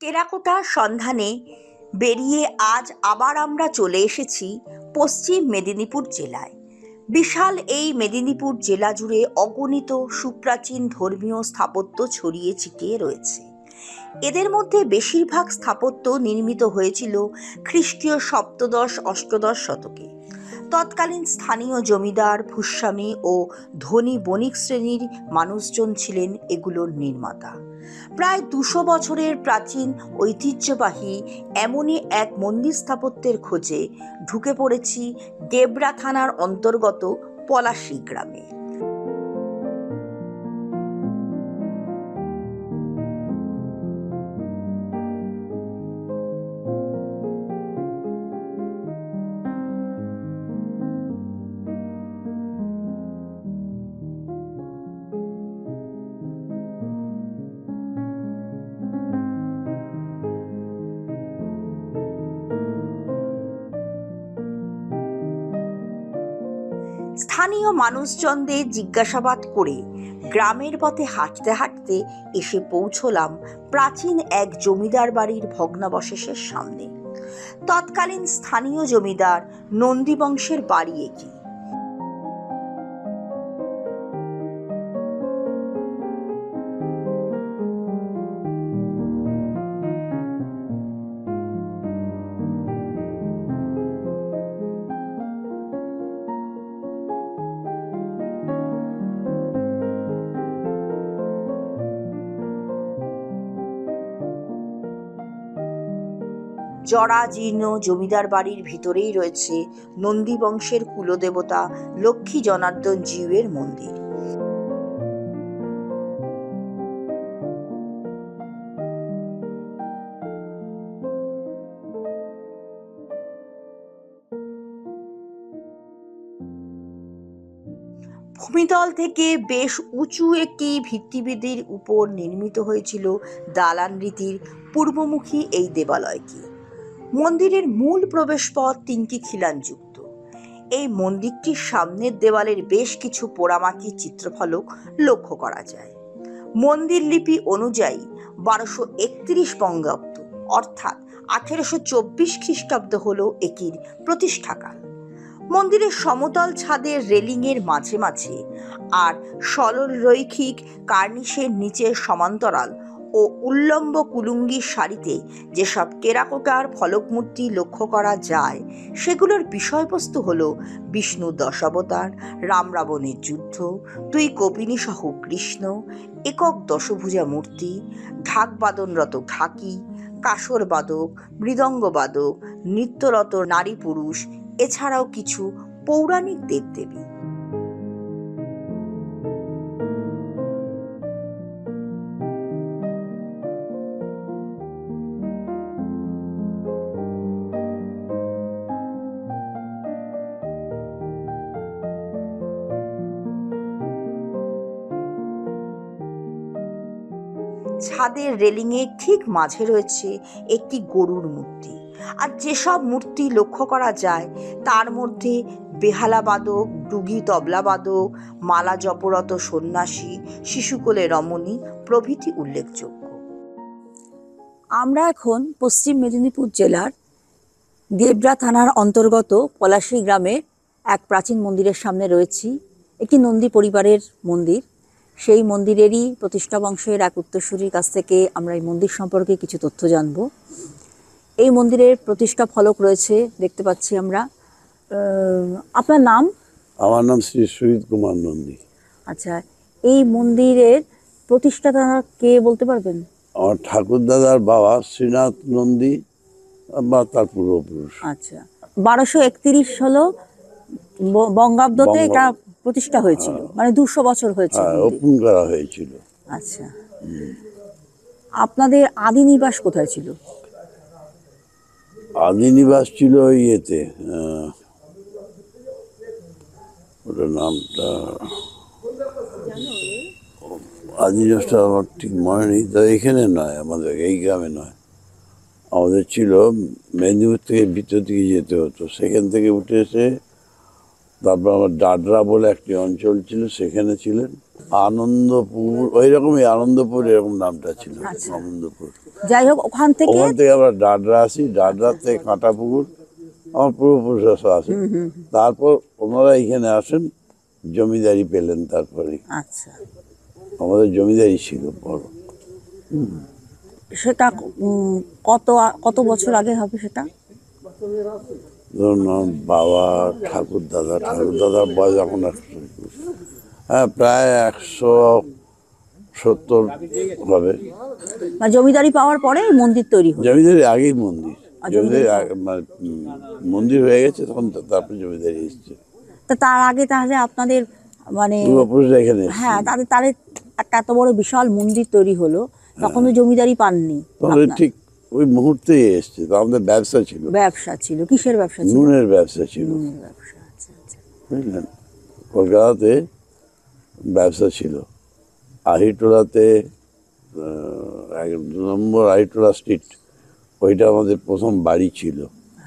টেরাকোটার সন্ধানে বেরিয়ে আজ আবার আমরা চলে এসেছি পশ্চিম মেদিনীপুর জেলায়। বিশাল এই মেদিনীপুর জেলা জুড়ে অগণিত সুপ্রাচীন ধর্মীয় স্থাপত্য ছড়িয়ে ছিটিয়ে রয়েছে। এদের মধ্যে বেশিরভাগ স্থাপত্য নির্মিত হয়েছিল খ্রিস্টীয় সপ্তদশ অষ্টদশ শতকে। তৎকালীন স্থানীয় জমিদার, ভূস্বামী ও ধনী বণিক শ্রেণীর মানুষজন ছিলেন এগুলোর নির্মাতা। প্রায় 200 বছরের প্রাচীন ঐতিহ্যবাহী এমনই এক মন্দির স্থাপত্যের খোঁজে ঢুকে পড়েছি ডেবরা থানার অন্তর্গত পলাশী গ্রামে। স্থানীয় মানুষজনদের জিজ্ঞাসাবাদ করে গ্রামের পথে হাঁটতে হাঁটতে এসে পৌঁছলাম প্রাচীন এক জমিদার বাড়ির ভগ্নাবশেষের সামনে। তৎকালীন স্থানীয় জমিদার নন্দী বংশের বাড়ি এটি। জরাজীর্ণ জমিদার বাড়ির ভিতরেই রয়েছে নন্দী বংশের কুলদেবতা লক্ষ্মী জনার্দন জিউয়ের মন্দির। ভূমিতল থেকে বেশ উঁচু একটি ভিত্তিবেদির উপর নির্মিত হয়েছিল দালান রীতির পূর্বমুখী এই দেবালয়টি। মন্দিরের মূল প্রবেশপথ 3টি খিলানযুক্ত। এই মন্দিরটির সামনের দেওয়ালের বেশ কিছু পোড়ামাটির চিত্রফলক লক্ষ্য করা যায়। মন্দির লিপি অনুযায়ী 1231 বঙ্গাব্দ অর্থাৎ 1824 খ্রিস্টাব্দ হল এটির প্রতিষ্ঠাকাল। মন্দিরের সমতল ছাদের রেলিংয়ের মাঝে মাঝে আর সরল রৈখিক কার্নিশের নিচের সমান্তরাল ও উল্লম্ব কুলুঙ্গির সারিতে যেসব টেরাকোটার ফলকমূর্তি লক্ষ্য করা যায় সেগুলোর বিষয়বস্তু হল বিষ্ণু দশাবতার, রাম রাবণের যুদ্ধ, 2 কপিনী সহ কৃষ্ণ, একক দশভুজা মূর্তি, ঢাক বাদনরত ঢাকি, কাসর বাদক, মৃদঙ্গ বাদক, নৃত্যরত নারী পুরুষ, এছাড়াও কিছু পৌরাণিক দেবদেবী। ছাদের রেলিংয়ে ঠিক মাঝে রয়েছে একটি গরুর মূর্তি। আর যেসব মূর্তি লক্ষ্য করা যায় তার মধ্যে বেহালা বাদক, ডুগি তবলা বাদক, মালা জপরত সন্ন্যাসী, শিশুকোলে রমণী প্রভৃতি উল্লেখযোগ্য। আমরা এখন পশ্চিম মেদিনীপুর জেলার ডেবরা থানার অন্তর্গত পলাশী গ্রামের এক প্রাচীন মন্দিরের সামনে রয়েছি। একটি নন্দী পরিবারের মন্দির। সেই মন্দিরেরই প্রতিষ্ঠা বংশের এক উত্তরসূরির কাছ থেকে আমরা এই মন্দির সম্পর্কে কিছু তথ্য জানব। এই মন্দিরের প্রতিষ্ঠা ফলক রয়েছে, দেখতে পাচ্ছি আমরা। আপনার নাম? আমার নাম শ্রী সুজিত কুমার নন্দী। আচ্ছা, এই মন্দিরের প্রতিষ্ঠাতা কে বলতে পারবেন? আমার ঠাকুর দাদার বাবা শ্রীনাথ নন্দী বা তার পূর্বপুরুষ। আচ্ছা, 1231 হলো বঙ্গাব্দতে এটা প্রতিষ্ঠা হয়েছিল, মানে 200 বছর হয়েছে ওপেন করা হয়েছিল। আচ্ছা, আপনাদের আদি নিবাস কোথায় ছিল? আদি নিবাস ছিল ইয়েতে, ওটার নামটা আদি নিবাসটা আমার ঠিক মনে নেই। তো এখানে নয়, আমাদের এই গ্রামে নয়, আমাদের ছিল মেদিনীপুর থেকে ভিতর দিকে যেতে হতো। সেখান থেকে উঠে এসে তারপর আমার ডাডরা বলে একটি অঞ্চল ছিল, সেখানে ছিলেন। আনন্দপুর, ওই রকমই আনন্দপুর এরকম নামটা ছিল। আচ্ছা। আনন্দপুর। যাই হোক, ওখান থেকে ওখান থেকে আমরা ডাডরা আসি, ডাডরার থেকে কাঁটাপুকুর, আমার পূর্বপুরুষরা সব আসে। তারপর ওনারা এখানে আসেন, জমিদারি পেলেন। তারপরে আচ্ছা, আমাদের জমিদারি ছিল বড়। সেটা কত কত বছর আগে হবে সেটা? ধরুন আমার বাবা ঠাকুরদাদার বয়স এখন হ্যাঁ প্রায় 170 হবে। মানে জমিদারি পাওয়ার পরে এই মন্দির তৈরি হলো? জমিদারি আগেই মন্দির, জমিদারি জমিদারি মানে মন্দির হয়ে গেছে তখন, তারপরে জমিদারি এসছে। তা তার আগে তাহলে আপনাদের মানে পূর্বপুরুষরা এখানে এসছে। হ্যাঁ, তাদের তাদের একটা এত বড় বিশাল মন্দির তৈরি হলো, তখন তো জমিদারি পাননি তখন আপনারা? ঠিক ওই মুহূর্তেই এসছে। তো আমাদের ব্যবসা ছিল, ব্যবসা ছিল, কিসের ব্যবসা ছিল? নুনের ব্যবসা ছিল, নুনের ব্যবসা। আচ্ছা আচ্ছা। বুঝলেন। কলকাতাতে ব্যবসা ছিল। আহিরটোলাতে 2 নম্বর আহিরটোলা স্ট্রিট, ওইটা আমাদের প্রথম বাড়ি ছিল।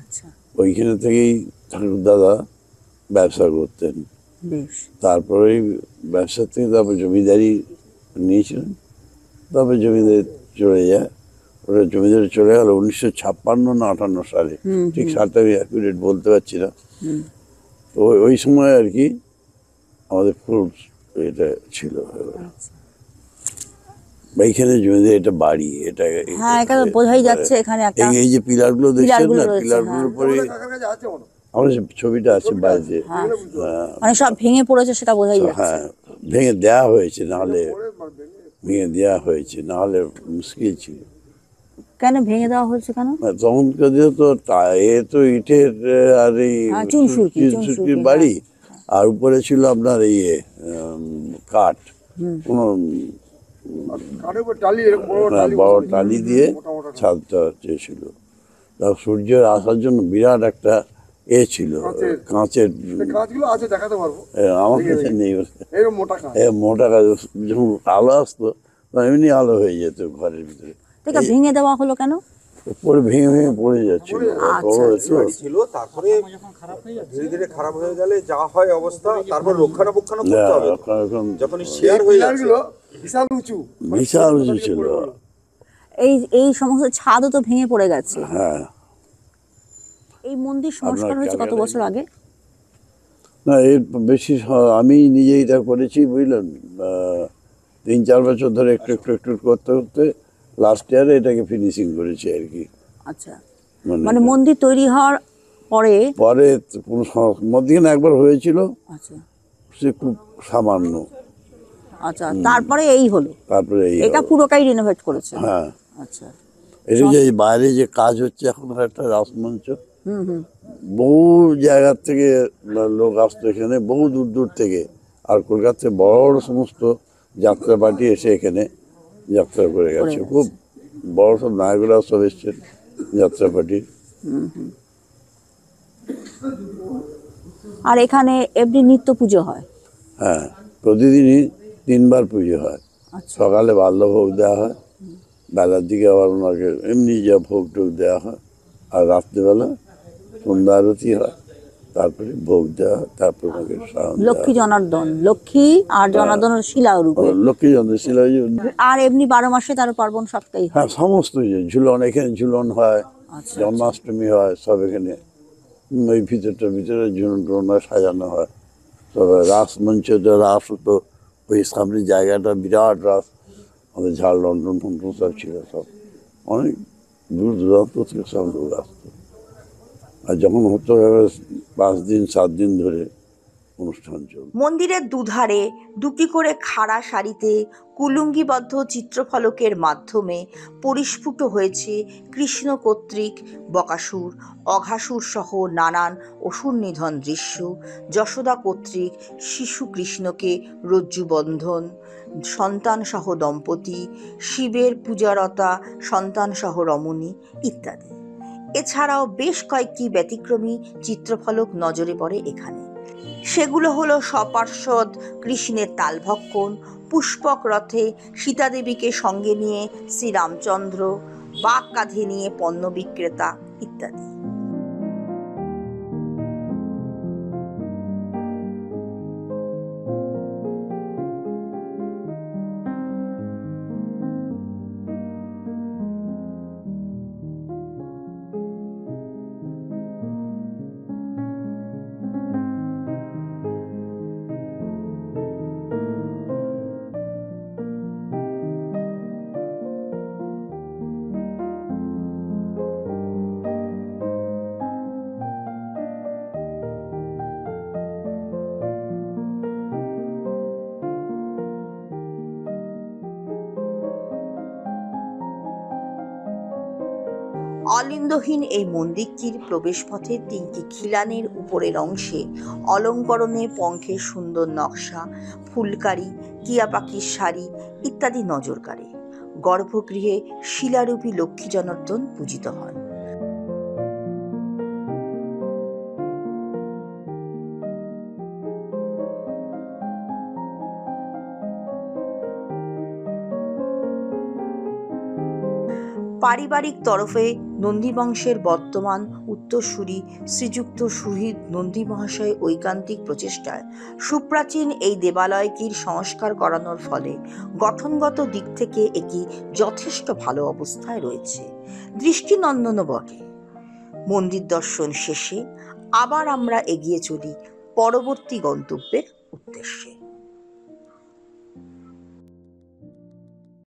আচ্ছা, ওইখানে থেকেই ঠাকুরদাদা ব্যবসা করতেন। বেশ। তারপরে ওই ব্যবসা থেকে তারপর জমিদারি নিয়েছিলেন। তারপরে জমিদারি চলে যায়। ওটা জমিদারি চলে গেল 1956 না 58 সালে, ঠিক সালটা আমি অ্যাকুরেট বলতে পারছি না। তো ওই সময় আর কি আমাদের ফুল এটা ছিল। এইখানে জমিদারি, এটা বাড়ি, এটা হ্যাঁ, এটা বোঝাই যাচ্ছে এখানে একটা এই যে পিলারগুলো দেখছেন পিলারগুলো না, রয়েছে, পিলারগুলোর হ্যাঁ। উপরে আমার যে ছবিটা আছে বাড়িতে। হ্যাঁ, মানে সব ভেঙে পড়েছে সেটা বোঝাই যাচ্ছে। হ্যাঁ, ভেঙে দেওয়া হয়েছে, নাহলে ভেঙে দেওয়া হয়েছে, নাহলে মুশকিল ছিল। কেন ভেঙে দেওয়া হয়েছে কেন? তখনকার দিনে তো তো ইটের আর এই হ্যাঁ, চুনসুরকি চুনসুরকির বাড়ি, আর উপরে ছিল আপনার কাঠ, কোনো বড় টালি দিয়ে ছাদটা ছিল। তার সূর্যের আসার জন্য বিরাট একটা ছিল, কাঁচের। আমার কাছে নেই, মোটা কাজ। যখন আলো আসতো এমনি আলো হয়ে যেত ঘরের ভিতরে। ভেঙে দেওয়া হলো কেন? পরে ভেঙে ভেঙে পড়ে যাচ্ছিল। ছিল, তারপরে ধীরে ধীরে খারাপ হয়ে গেলে যা হয় অবস্থা, তারপর রক্ষণাবেক্ষণ করতে হবে। যখন শেয়ার হয়ে যাচ্ছে, বিশাল উঁচু ছিল। এই এই সমস্ত ছাদও তো ভেঙে পড়ে গেছে। হ্যাঁ, এই মন্দির সংস্কার হয়েছে কত বছর আগে? না এর বেশি আমি নিজেই এটা করেছি, বুঝলেন। 3-4 বছর ধরে একটু একটু একটু করতে করতে লাস্ট ইয়ারে এটাকে ফিনিশিং করেছি আর কি। আচ্ছা, মানে মন্দির তৈরি হওয়ার পরে পরে কোনো মধ্যখানে একবার হয়েছিল, আচ্ছা সে খুব সামান্য। আচ্ছা, তারপরে এই হলো, তারপরে এটা পুরোটাই রিনোভেট করেছে। হ্যাঁ, আচ্ছা, এটা যে বাইরে যে কাজ হচ্ছে এখন, একটা রাসমঞ্চ, বহু জায়গার থেকে লোক আসতো এখানে, বহু দূর দূর থেকে। আর কলকাতাতে বড় বড় সমস্ত যাত্রা পার্টি এসে এখানে যাত্রা করে গেছে। খুব বড় সব নায়করা সব এসছেন যাত্রা পার্টির। আর এখানে এমনি নিত্য পুজো হয়? হ্যাঁ, প্রতিদিনই 3 বার পুজো হয়। সকালে বাল্যভোগ দেওয়া হয়, বেলার দিকে আবার ওনাকে এমনি যা ভোগ টোগ দেওয়া হয়, আর রাত্রিবেলা সন্ধ্যা আরতি হয়, তারপরে ভোগ দেওয়া হয়, তারপরে ওনাকে লক্ষ্মী জনার্দন, লক্ষ্মী আর জনার্দনের শিলা রূপে, লক্ষ্মী শিলা। আর এমনি 12 মাসে 13 পার্বণ সবটাই হয়? হ্যাঁ, সমস্ত ঝুলন, এখানে ঝুলন হয়, জন্মাষ্টমী হয়, সব এখানে ওই ভিতরে ঝুলন টুলন সাজানো হয়। তবে রাস মঞ্চে তো রাস হতো, ওই সামনে জায়গাটা বিরাট রাস, আমাদের ঝাড় লন্ডন ফন্ডন সব ছিল, সব অনেক দূর দূরান্ত থেকে সব লোক আসতো। আর যখন হতো 5 দিন 7 দিন ধরে অনুষ্ঠান চলত। মন্দিরের দুধারে দুটি করে খাড়া সারিতে কুলুঙ্গিবদ্ধ চিত্রফলকের মাধ্যমে পরিস্ফুট হয়েছে কৃষ্ণ কর্তৃক বকাসুর, অঘাসুর সহ নানান অসুর নিধন দৃশ্য, যশোদা কর্তৃক শিশু কৃষ্ণকে রজ্জুবন্ধন, সন্তানসহ দম্পতি, শিবের পূজারতা সন্তানসহ রমণী ইত্যাদি। এছাড়াও বেশ কয়েকটি ব্যতিক্রমী চিত্রফলক নজরে পড়ে এখানে। সেগুলো হলো সপার্শ্বদ কৃষ্ণের তালভক্ষণ, পুষ্পক রথে সীতাদেবীকে সঙ্গে নিয়ে শ্রীরামচন্দ্র, বাঘ কাঁধে নিয়ে পণ্য বিক্রেতা ইত্যাদি। অলিন্দহীন এই মন্দিরটির প্রবেশপথে 3টি খিলানের উপরের অংশে অলঙ্করণে পঙ্খের সুন্দর নকশা, ফুলকারি, টিয়া পাখির শাড়ি ইত্যাদি নজর কাড়ে। গর্ভগৃহে শিলারূপী লক্ষ্মী জনার্দন পূজিত হন। পারিবারিক তরফে নন্দীবংশের বর্তমান উত্তরসূরি শ্রীযুক্ত সুহৃদ নন্দী মহাশয় ঐকান্তিক প্রচেষ্টায় সুপ্রাচীন এই দেবালয়টির সংস্কার করানোর ফলে গঠনগত দিক থেকে এটি যথেষ্ট ভালো অবস্থায় রয়েছে, দৃষ্টিনন্দনও বটে। মন্দির দর্শন শেষে আবার আমরা এগিয়ে চলি পরবর্তী গন্তব্যের উদ্দেশ্যে।